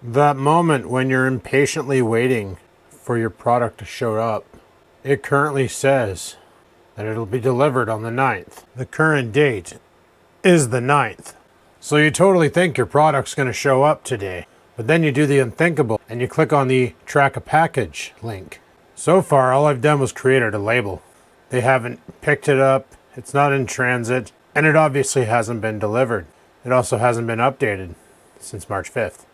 That moment when you're impatiently waiting for your product to show up, it currently says that it'll be delivered on the 9th. The current date is the 9th. So you totally think your product's going to show up today, but then you do the unthinkable and you click on the track a package link. So far, all I've done was created a label. They haven't picked it up, it's not in transit, and it obviously hasn't been delivered. It also hasn't been updated since March 5th.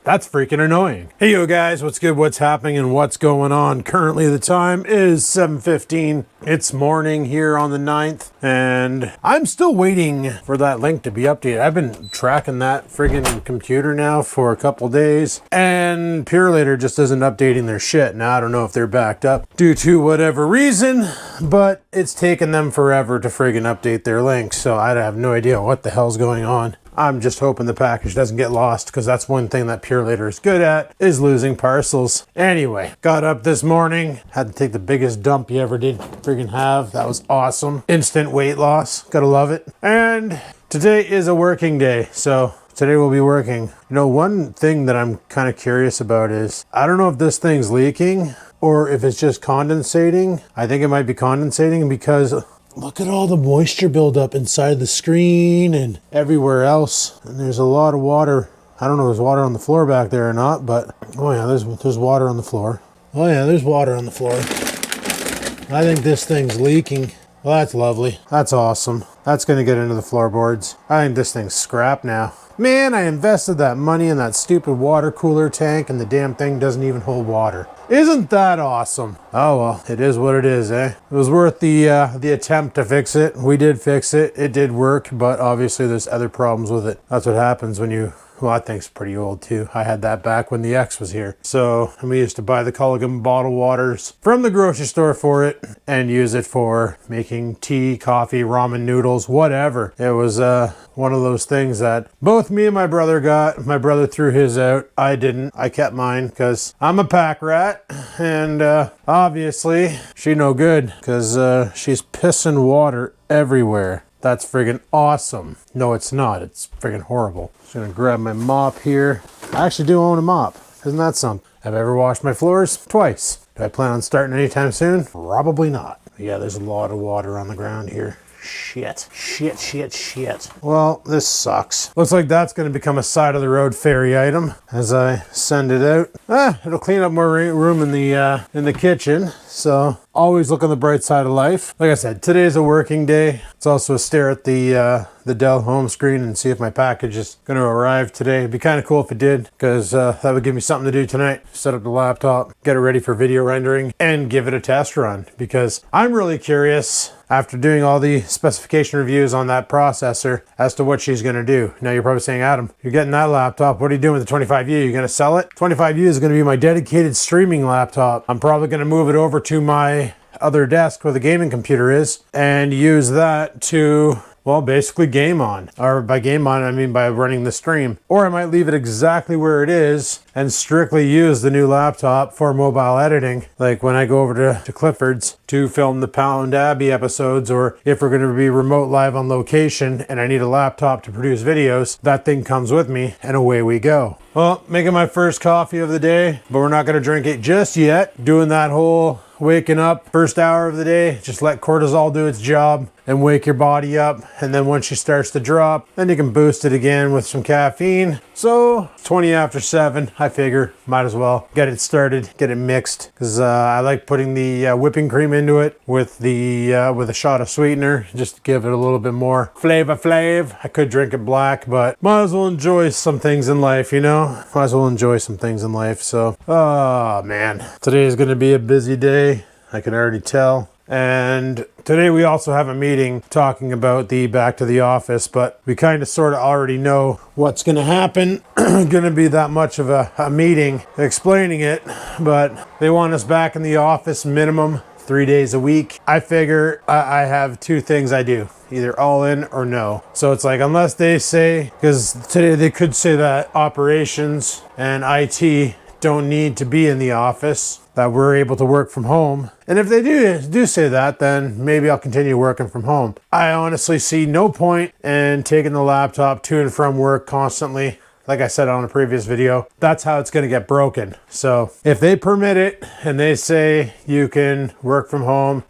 That's freaking annoying. Hey yo guys, what's good, what's happening, and what's going on? Currently the time is 7:15. It's morning here on the 9th, and I'm still waiting for that link to be updated. I've been tracking that friggin' computer now for a couple days, and Purelator just isn't updating their shit. Now I don't know if they're backed up due to whatever reason, but it's taken them forever to friggin' update their links, so I have no idea what the hell's going on. I'm just hoping the package doesn't get lost, because that's one thing that Purelator is good at, is losing parcels. Anyway, got up this morning, had to take the biggest dump you ever did friggin' have. That was awesome. Instant weight loss, gotta love it. And today is a working day, so today we'll be working. You know, one thing that I'm kind of curious about is, I don't know if this thing's leaking or if it's just condensating. I think it might be condensating because look at all the moisture buildup inside the screen and everywhere else. And there's a lot of water. I don't know if there's water on the floor back there or not, but oh yeah, there's water on the floor. Oh yeah, there's water on the floor. I think this thing's leaking. Well, that's lovely. That's awesome. That's gonna get into the floorboards. I think this thing's scrap now. Man, I invested that money in that stupid water cooler tank and the damn thing doesn't even hold water. Isn't that awesome? Oh well, it is what it is, eh? It was worth the attempt to fix it. We did fix it. It did work, but obviously there's other problems with it. That's what happens when you... Well, that thing's pretty old too. I had that back when the X was here. So, and we used to buy the Culligan bottled waters from the grocery store for it and use it for making tea, coffee, ramen noodles, whatever. It was one of those things that both me and my brother got. My brother threw his out. I didn't. I kept mine because I'm a pack rat. And obviously, she no good because she's pissing water everywhere. That's friggin' awesome. No, it's not. It's friggin' horrible. Just gonna grab my mop here. I actually do own a mop. Isn't that something? Have I ever washed my floors? Twice. Do I plan on starting anytime soon? Probably not. Yeah, there's a lot of water on the ground here. Shit. Well, this sucks. Looks like that's going to become a side of the road ferry item as I send it out. It'll clean up more room in the kitchen. So always look on the bright side of life. Like I said, today's a working day. It's also a stare at the Dell home screen and see if my package is going to arrive today. It'd be kind of cool if it did, because that would give me something to do tonight. Set up the laptop, get it ready for video rendering, and give it a test run, because I'm really curious after doing all the specification reviews on that processor as to what she's going to do. Now you're probably saying, Adam, you're getting that laptop. What are you doing with the 25U? You're going to sell it? 25U is going to be my dedicated streaming laptop. I'm probably going to move it over to my other desk where the gaming computer is and use that to, well, basically game on. Or by game on, I mean by running the stream. Or I might leave it exactly where it is and strictly use the new laptop for mobile editing. Like when I go over to Clifford's to film the Pound Abbey episodes, or if we're going to be remote live on location and I need a laptop to produce videos, that thing comes with me and away we go. Well, making my first coffee of the day, but we're not going to drink it just yet. Doing that whole waking up first hour of the day, just let cortisol do its job and wake your body up. And then once she starts to drop, then you can boost it again with some caffeine. So 20 after 7, I figure might as well get it started, get it mixed, because I like putting the whipping cream into it with a shot of sweetener, just to give it a little bit more flav. I could drink it black, but might as well enjoy some things in life, you know? Might as well enjoy some things in life. So, oh man, today is going to be a busy day. I can already tell. And today we also have a meeting talking about the back to the office, but we kind of sort of already know what's going to happen. Going to be that much of a meeting explaining it, but they want us back in the office minimum 3 days a week. I figure I have two things I do, either all in or no. So it's like, unless they say, because today they could say that operations and IT don't need to be in the office, that we're able to work from home. And if they do say that, then maybe I'll continue working from home. I honestly see no point in taking the laptop to and from work constantly. like I said on a previous video, that's how it's going to get broken. So if they permit it and they say you can work from home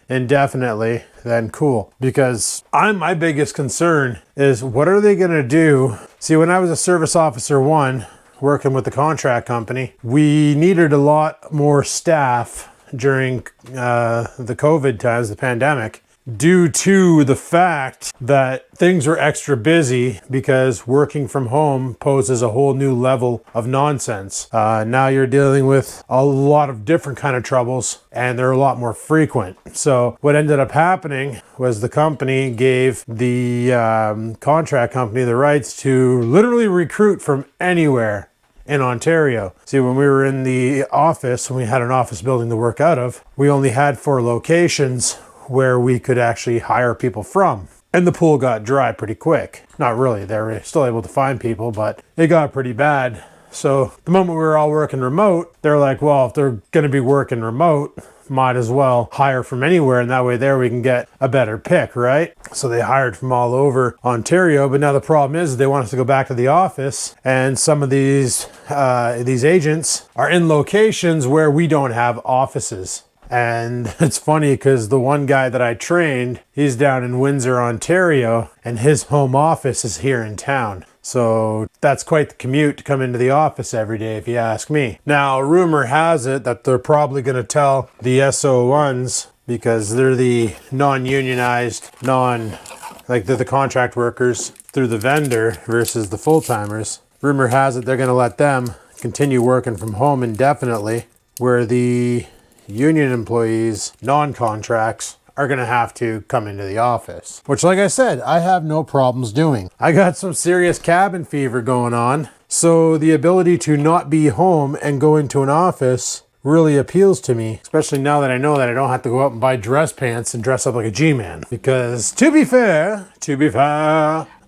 indefinitely, then cool. Because my biggest concern is, what are they going to do? See, when I was a service officer 1 working with the contract company, we needed a lot more staff during the COVID times, the pandemic, due to the fact that things were extra busy because working from home poses a whole new level of nonsense. Now you're dealing with a lot of different kind of troubles, and they're a lot more frequent. So what ended up happening was the company gave the contract company the rights to literally recruit from anywhere in Ontario. See, when we were in the office, when we had an office building to work out of, we only had 4 locations where we could actually hire people from. And the pool got dry pretty quick. Not really, they were still able to find people, but it got pretty bad. So the moment we were all working remote, they're like, well, if they're gonna be working remote, might as well hire from anywhere, and that way there we can get a better pick, right? So they hired from all over Ontario, but now the problem is they want us to go back to the office, and some of these agents are in locations where we don't have offices. And it's funny because the one guy that I trained, he's down in Windsor, Ontario, and his home office is here in town. So that's quite the commute to come into the office every day, if you ask me. Now, rumor has it that they're probably going to tell the SO1s, because they're the non-unionized, like they're the contract workers through the vendor versus the full-timers. Rumor has it they're going to let them continue working from home indefinitely, where the union employees, non-contracts, are going to have to come into the office. Which, like I said, I have no problems doing. I got some serious cabin fever going on, so the ability to not be home and go into an office really appeals to me, especially now that I know that I don't have to go out and buy dress pants and dress up like a G-man. Because to be fair,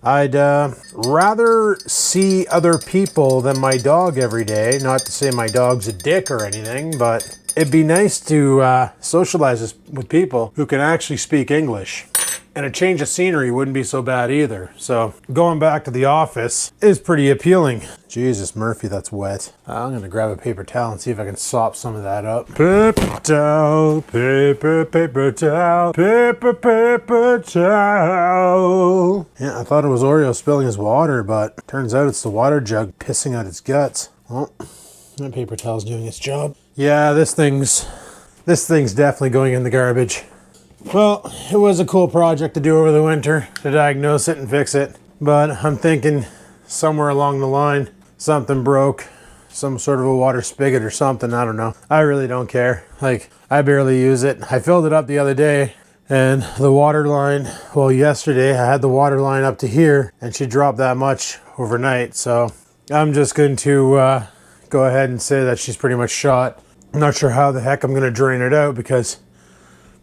I'd rather see other people than my dog every day. Not to say my dog's a dick or anything, but it'd be nice to socialize with people who can actually speak English. And a change of scenery wouldn't be so bad either. So going back to the office is pretty appealing. Jesus, Murphy, that's wet. I'm gonna grab a paper towel and see if I can sop some of that up. Paper towel, paper towel, paper towel. Yeah, I thought it was Oreo spilling his water, but turns out it's the water jug pissing out its guts. Well, that paper towel's doing its job. Yeah, this thing's definitely going in the garbage. Well, it was a cool project to do over the winter, to diagnose it and fix it. But I'm thinking somewhere along the line, something broke, some sort of a water spigot or something, I don't know. I really don't care. Like, I barely use it. I filled it up the other day, and the water line, well, yesterday I had the water line up to here, and she dropped that much overnight. So I'm just going to go ahead and say that she's pretty much shot. I'm not sure how the heck I'm going to drain it out, because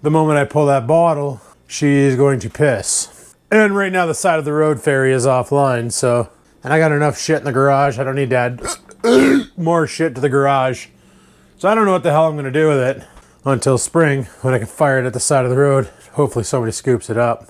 the moment I pull that bottle, she's going to piss. And right now the side of the road ferry is offline, so, and I got enough shit in the garage. I don't need to add more shit to the garage. So I don't know what the hell I'm going to do with it until spring, when I can fire it at the side of the road. Hopefully somebody scoops it up,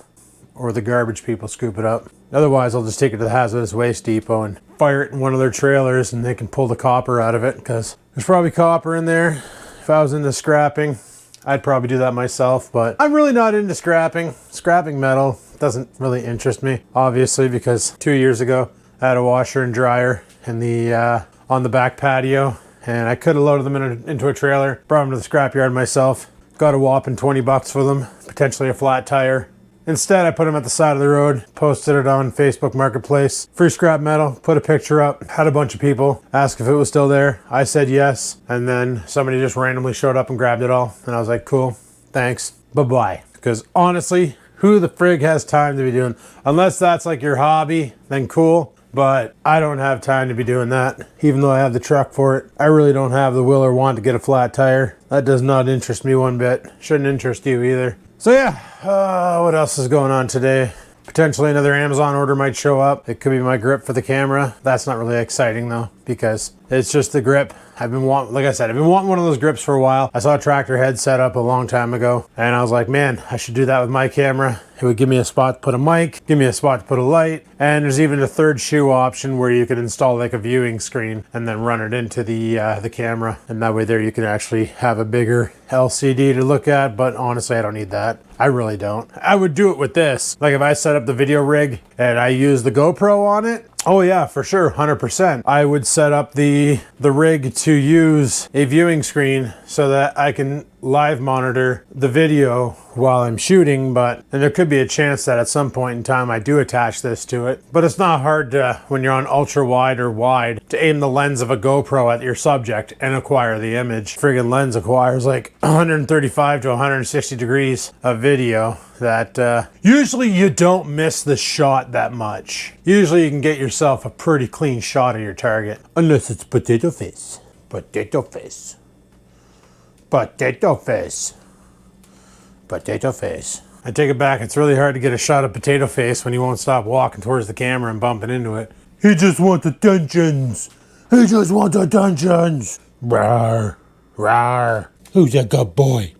or the garbage people scoop it up. Otherwise, I'll just take it to the hazardous waste depot and fire it in one of their trailers, and they can pull the copper out of it, because there's probably copper in there. If I was into scrapping, I'd probably do that myself, but I'm really not into scrapping. Scrapping metal doesn't really interest me, obviously, because 2 years ago, I had a washer and dryer in the on the back patio, and I could have loaded them into a trailer, brought them to the scrapyard myself, got a whopping 20 bucks for them, potentially a flat tire. Instead, I put them at the side of the road, posted it on Facebook Marketplace. Free scrap metal, put a picture up, had a bunch of people ask if it was still there. I said yes, and then somebody just randomly showed up and grabbed it all. And I was like, cool, thanks, bye-bye. Because honestly, who the frig has time to be doing? Unless that's like your hobby, then cool. But I don't have time to be doing that, even though I have the truck for it. I really don't have the will or want to get a flat tire. That does not interest me one bit. Shouldn't interest you either. So yeah, what else is going on today? Potentially another Amazon order might show up. It could be my grip for the camera. That's not really exciting though. because it's just the grip. Like I said, I've been wanting one of those grips for a while. I saw a tractor head set up a long time ago, and I was like, man, I should do that with my camera. It would give me a spot to put a mic, give me a spot to put a light, and there's even a third shoe option where you could install like a viewing screen and then run it into the camera, and that way there you can actually have a bigger LCD to look at. But honestly, I don't need that. I really don't. I would do it with this. Like if I set up the video rig and I use the GoPro on it, oh yeah, for sure, 100%. I would set up the rig to use a viewing screen so that I can live monitor the video while I'm shooting, and there could be a chance that at some point in time I do attach this to it. But it's not hard to, when you're on ultra wide or wide, to aim the lens of a GoPro at your subject and acquire the image. Friggin' lens acquires like 135 to 160 degrees of video that usually you don't miss the shot that much. Usually you can get yourself a pretty clean shot of your target. Unless it's potato face. Potato face. Potato face. Potato face. I take it back, it's really hard to get a shot of potato face when he won't stop walking towards the camera and bumping into it. He just wants attentions. He just wants attentions. Rawr. Rawr. Who's a good boy?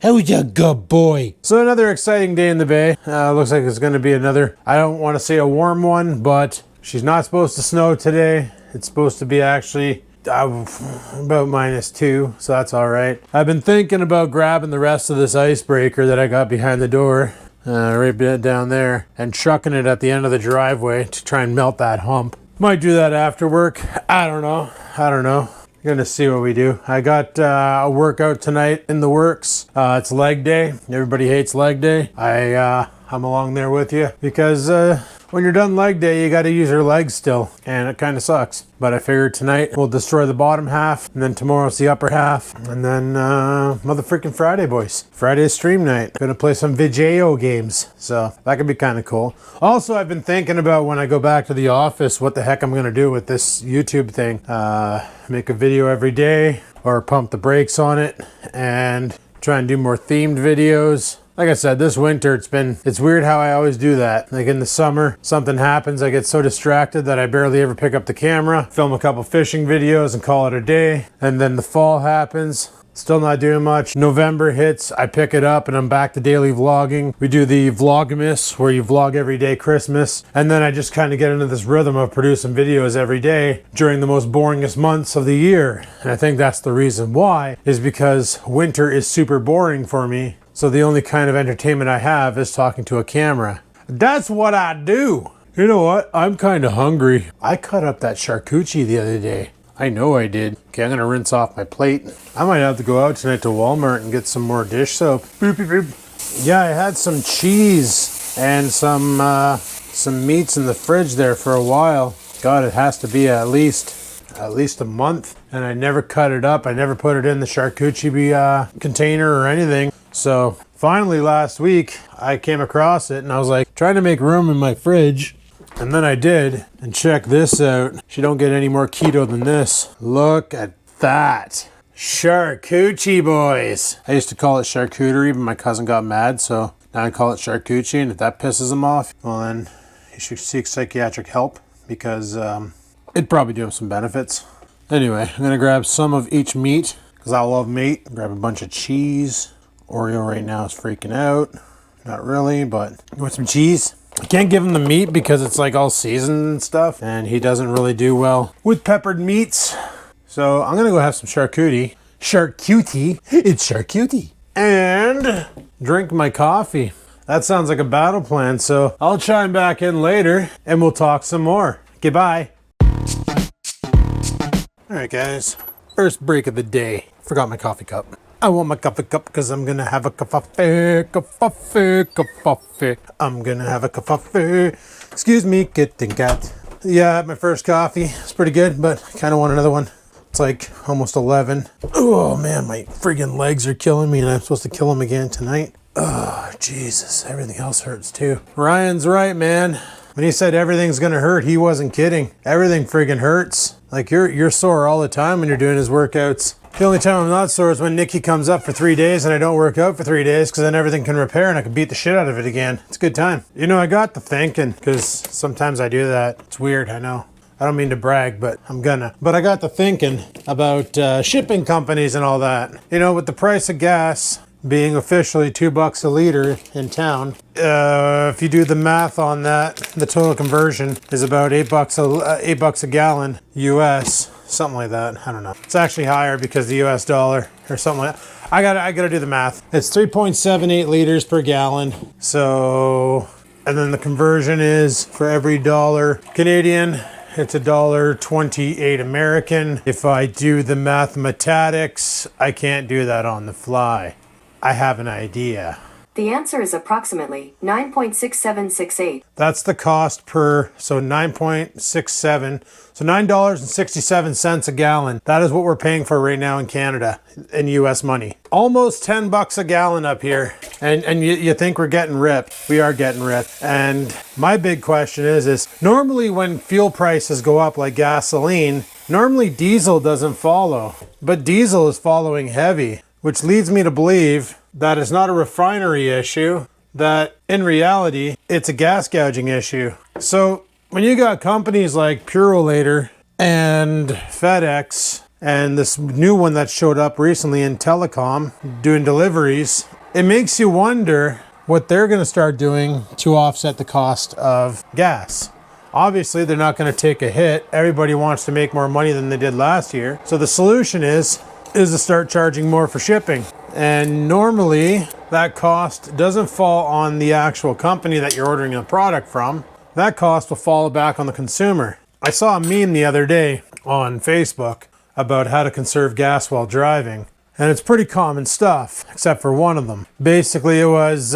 Who's a good boy? So another exciting day in the bay. Looks like it's going to be another, I don't want to say a warm one, but she's not supposed to snow today. It's supposed to be actually about -2, so that's all right. I've been thinking about grabbing the rest of this icebreaker that I got behind the door, right down there, and chucking it at the end of the driveway to try and melt that hump. Might do that after work. I don't know. Gonna see what we do. I got a workout tonight in the works. It's leg day. Everybody hates leg day. I'm along there with you because when you're done leg day, you got to use your legs still, and it kind of sucks. But I figured tonight we'll destroy the bottom half, and then tomorrow's the upper half, and then motherfucking Friday, boys. Friday is stream night. Gonna play some Vigeo games, so that could be kind of cool. Also, I've been thinking about when I go back to the office, what the heck I'm gonna do with this YouTube thing. Make a video every day, or pump the brakes on it, and try and do more themed videos. Like I said, this winter, it's weird how I always do that. Like in the summer, something happens, I get so distracted that I barely ever pick up the camera, film a couple fishing videos and call it a day. And then the fall happens, still not doing much. November hits, I pick it up and I'm back to daily vlogging. We do the Vlogmas, where you vlog every day Christmas. And then I just kind of get into this rhythm of producing videos every day during the most boringest months of the year. And I think that's the reason why, is because winter is super boring for me. So the only kind of entertainment I have is talking to a camera. That's what I do. You know what? I'm kind of hungry. I cut up that charcuterie the other day. I know I did. Okay, I'm gonna rinse off my plate. I might have to go out tonight to Walmart and get some more dish soap. Boop, boop, boop. Yeah, I had some cheese and some meats in the fridge there for a while. God, it has to be at least a month. And I never cut it up. I never put it in the charcuterie container or anything. So finally last week I came across it and I was like trying to make room in my fridge, and then I did. And check this out. You don't get any more keto than this. Look at that. Charcuterie, boys. I used to call it charcuterie, but my cousin got mad, so now I call it charcuterie. And if that pisses him off, well then you should seek psychiatric help, because it'd probably do him some benefits. Anyway, I'm gonna grab some of each meat because I love meat. Grab a bunch of cheese. Oreo right now is freaking out. Not really, but you want some cheese? I can't give him the meat because it's like all seasoned and stuff, and he doesn't really do well with peppered meats. So I'm gonna go have some charcuterie. Charcuterie? It's charcuterie. And drink my coffee. That sounds like a battle plan, so I'll chime back in later and we'll talk some more. Goodbye. Alright guys, first break of the day. Forgot my coffee cup. I want my coffee cup because I'm gonna have a coffee. I'm gonna have a coffee. Excuse me, kitten cat. Yeah, I had my first coffee. It's pretty good, but I kind of want another one. It's like almost 11. Oh man, my friggin' legs are killing me, and I'm supposed to kill them again tonight. Oh, Jesus, everything else hurts too. Ryan's right, man. When he said everything's gonna hurt, he wasn't kidding. Everything friggin' hurts. Like you're sore all the time when you're doing his workouts. The only time I'm not sore is when Nikki comes up for 3 days and I don't work out for 3 days, because then everything can repair and I can beat the shit out of it again. It's a good time. You know, I got to thinking, because sometimes I do that. It's weird, I know. I don't mean to brag, but I'm gonna. But I got to thinking about shipping companies and all that. You know, with the price of gas being officially $2 a liter in town, if you do the math on that, the total conversion is about $8 a gallon US, something like that. I don't know. It's actually higher because the US dollar or something like that. I gotta do the math. It's 3.78 liters per gallon. So, and then the conversion is for every dollar Canadian, it's $1.28 American. If I do the mathematics, I can't do that on the fly. I have an idea. The answer is approximately 9.6768. That's the cost per, so 9.67, so $9.67 a gallon. That is what we're paying for right now in Canada in US money. Almost $10 a gallon up here. And you think we're getting ripped. We are getting ripped. And my big question is normally when fuel prices go up like gasoline, normally diesel doesn't follow, but diesel is following heavy, which leads me to believe that it's not a refinery issue, that in reality, it's a gas gouging issue. So when you got companies like Purolator and FedEx and this new one that showed up recently in telecom doing deliveries, it makes you wonder what they're gonna start doing to offset the cost of gas. Obviously, they're not gonna take a hit. Everybody wants to make more money than they did last year. So the solution is to start charging more for shipping. And normally that cost doesn't fall on the actual company that you're ordering a product from. That cost will fall back on the consumer. I saw a meme the other day on Facebook about how to conserve gas while driving. And it's pretty common stuff, except for one of them. Basically, it was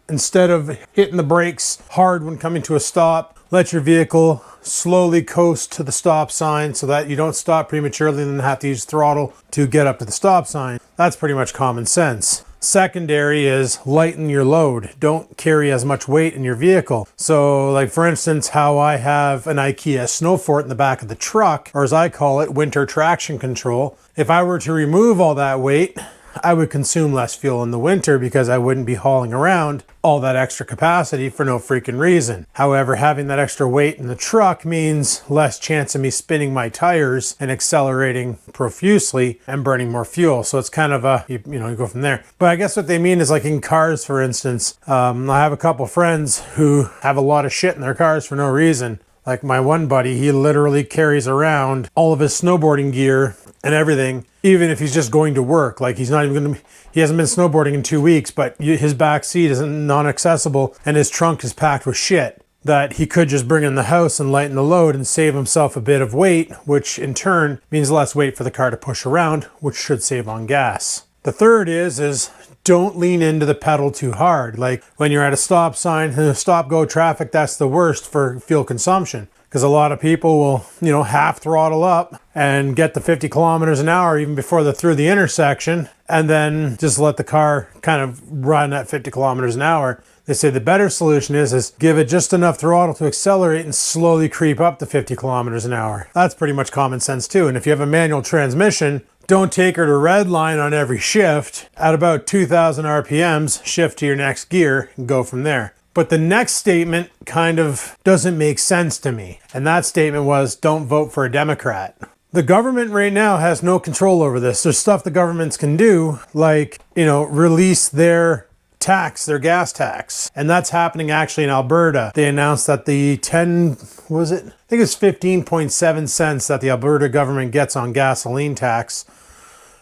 instead of hitting the brakes hard when coming to a stop, let your vehicle slowly coast to the stop sign so that you don't stop prematurely and then have to use throttle to get up to the stop sign. That's pretty much common sense. Secondary is lighten your load. Don't carry as much weight in your vehicle. So like for instance, how I have an IKEA snow fort in the back of the truck, or as I call it, winter traction control. If I were to remove all that weight, I would consume less fuel in the winter because I wouldn't be hauling around all that extra capacity for no freaking reason. However, having that extra weight in the truck means less chance of me spinning my tires and accelerating profusely and burning more fuel. So it's kind of you go from there. But I guess what they mean is like in cars, for instance, I have a couple friends who have a lot of shit in their cars for no reason. Like my one buddy, he literally carries around all of his snowboarding gear and everything, even if he's just going to work. Like he hasn't been snowboarding in 2 weeks, but his back seat is non-accessible and his trunk is packed with shit that he could just bring in the house and lighten the load and save himself a bit of weight, which in turn means less weight for the car to push around, which should save on gas. The third is don't lean into the pedal too hard. Like when you're at a stop sign and a stop-go traffic, that's the worst for fuel consumption. Because a lot of people will, half throttle up and get to 50 kilometers an hour even before they're through the intersection, and then just let the car kind of run at 50 kilometers an hour. They say the better solution is give it just enough throttle to accelerate and slowly creep up to 50 kilometers an hour. That's pretty much common sense too. And if you have a manual transmission, don't take her to red line on every shift. At about 2,000 RPMs, shift to your next gear and go from there. But the next statement kind of doesn't make sense to me. And that statement was, don't vote for a Democrat. The government right now has no control over this. There's stuff the governments can do, like, release their gas tax. And that's happening actually in Alberta. They announced that the 15.7 cents that the Alberta government gets on gasoline tax,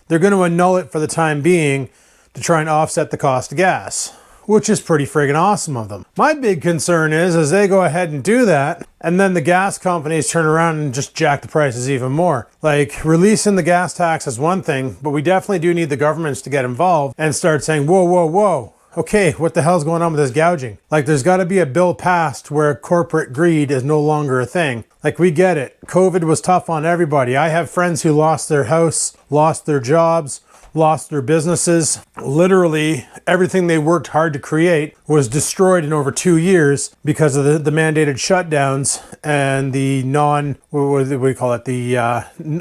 they're going to annul it for the time being to try and offset the cost of gas, which is pretty friggin' awesome of them. My big concern is they go ahead and do that, and then the gas companies turn around and just jack the prices even more. Like, releasing the gas tax is one thing, but we definitely do need the governments to get involved and start saying, whoa, whoa, whoa. Okay, what the hell's going on with this gouging? Like, there's got to be a bill passed where corporate greed is no longer a thing. Like, we get it. COVID was tough on everybody. I have friends who lost their house, lost their jobs, lost their businesses. Literally, everything they worked hard to create was destroyed in over 2 years because of the mandated shutdowns and the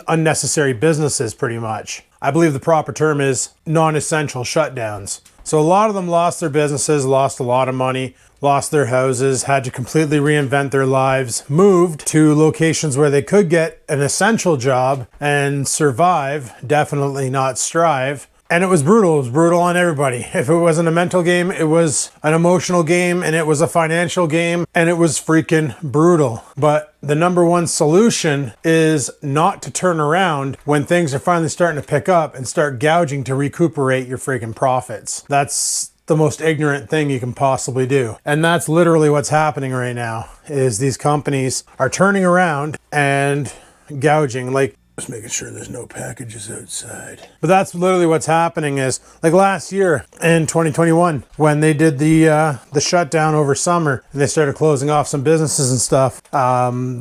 unnecessary businesses, pretty much. I believe the proper term is non-essential shutdowns. So a lot of them lost their businesses, lost a lot of money, lost their houses, had to completely reinvent their lives, moved to locations where they could get an essential job and survive, definitely not strive. And it was brutal. It was brutal on everybody. If it wasn't a mental game, it was an emotional game, and it was a financial game, and it was freaking brutal. But the number one solution is not to turn around when things are finally starting to pick up and start gouging to recuperate your freaking profits. That's the most ignorant thing you can possibly do. And that's literally what's happening right now, is these companies are turning around and gouging. Like, just making sure there's no packages outside. But that's literally what's happening. Is like last year in 2021 when they did the shutdown over summer and they started closing off some businesses and stuff.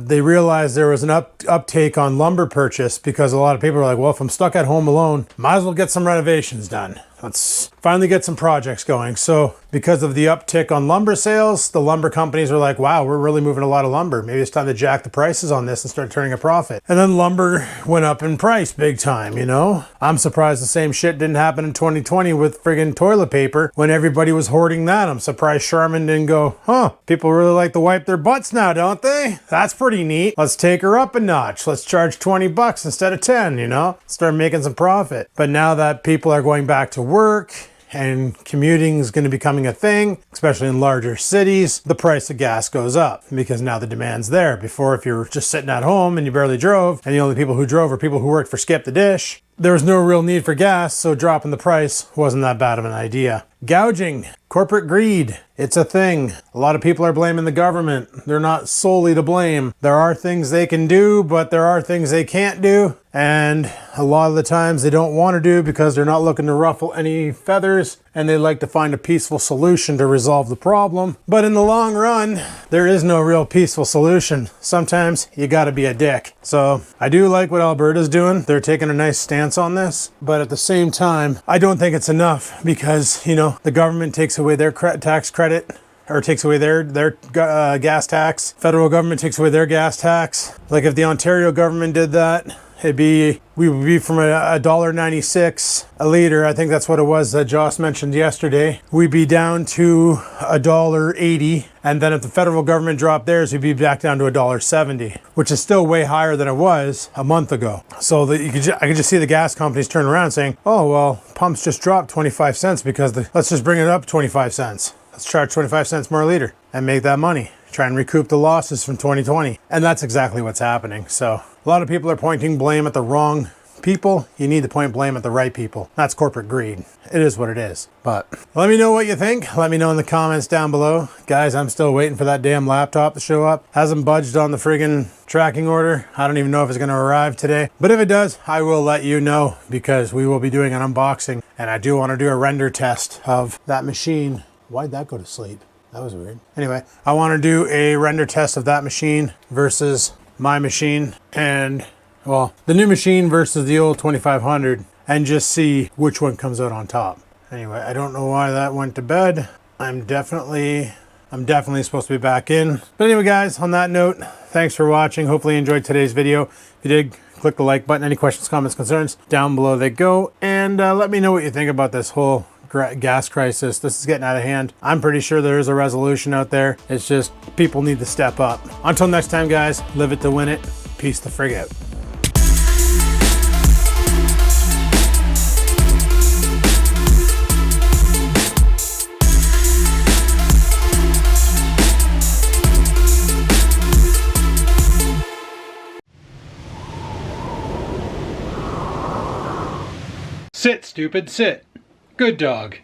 They realized there was an uptake on lumber purchase because a lot of people were like, well, if I'm stuck at home alone, might as well get some renovations done. Let's finally get some projects going. So because of the uptick on lumber sales, the lumber companies were like, wow, we're really moving a lot of lumber. Maybe it's time to jack the prices on this and start turning a profit. And then lumber went up in price big time, you know? I'm surprised the same shit didn't happen in 2020 with friggin' toilet paper when everybody was hoarding that. I'm surprised Charmin didn't go, huh, people really like to wipe their butts now, don't they? That's pretty neat. Let's take her up a notch. Let's charge 20 bucks instead of 10, you know? Start making some profit. But now that people are going back to work and commuting is going to be becoming a thing, especially in larger cities, the price of gas goes up because now the demand's there. Before, if you were just sitting at home and you barely drove, and the only people who drove were people who worked for Skip the Dish, there was no real need for gas, so dropping the price wasn't that bad of an idea. Gouging, corporate greed, it's a thing. A lot of people are blaming the government. They're not solely to blame. There are things they can do, but there are things they can't do. And a lot of the times they don't want to do because they're not looking to ruffle any feathers, and they like to find a peaceful solution to resolve the problem. But in the long run, there is no real peaceful solution. Sometimes you gotta be a dick. So I do like what Alberta's doing. They're taking a nice stance on this, but at the same time, I don't think it's enough because, you know, the government takes away their tax credit, or takes away their gas tax. Federal government takes away their gas tax. Like if the Ontario government did that, we would be from $1.96 a liter. I think that's what it was that Joss mentioned yesterday. We'd be down to $1.80. And then if the federal government dropped theirs, we'd be back down to $1.70, which is still way higher than it was a month ago. So I could just see the gas companies turn around saying, oh, well, pumps just dropped 25 cents because let's just bring it up 25 cents. Let's charge 25 cents more a liter and make that money. Try and recoup the losses from 2020. And that's exactly what's happening. So a lot of people are pointing blame at the wrong people. You need to point blame at the right people. That's corporate greed. It is what it is. But let me know what you think. Let me know in the comments down below. Guys, I'm still waiting for that damn laptop to show up. Hasn't budged on the friggin' tracking order. I don't even know if it's gonna arrive today. But if it does, I will let you know because we will be doing an unboxing. And I do want to do a render test of that machine. Why'd that go to sleep? That was weird. Anyway, I want to do a render test of that machine versus my machine, and well, the new machine versus the old 2500, and just see which one comes out on top. Anyway, I don't know why that went to bed. I'm definitely supposed to be back in. But anyway, guys, on that note, thanks for watching. Hopefully you enjoyed today's video. If you did, click the like button. Any questions, comments, concerns, down below they go. And let me know what you think about this whole gas crisis. This is getting out of hand. I'm pretty sure there is a resolution out there. It's just people need to step up. Until next time, guys, live it to win it. Peace the frig out. Sit, stupid, sit. Good dog.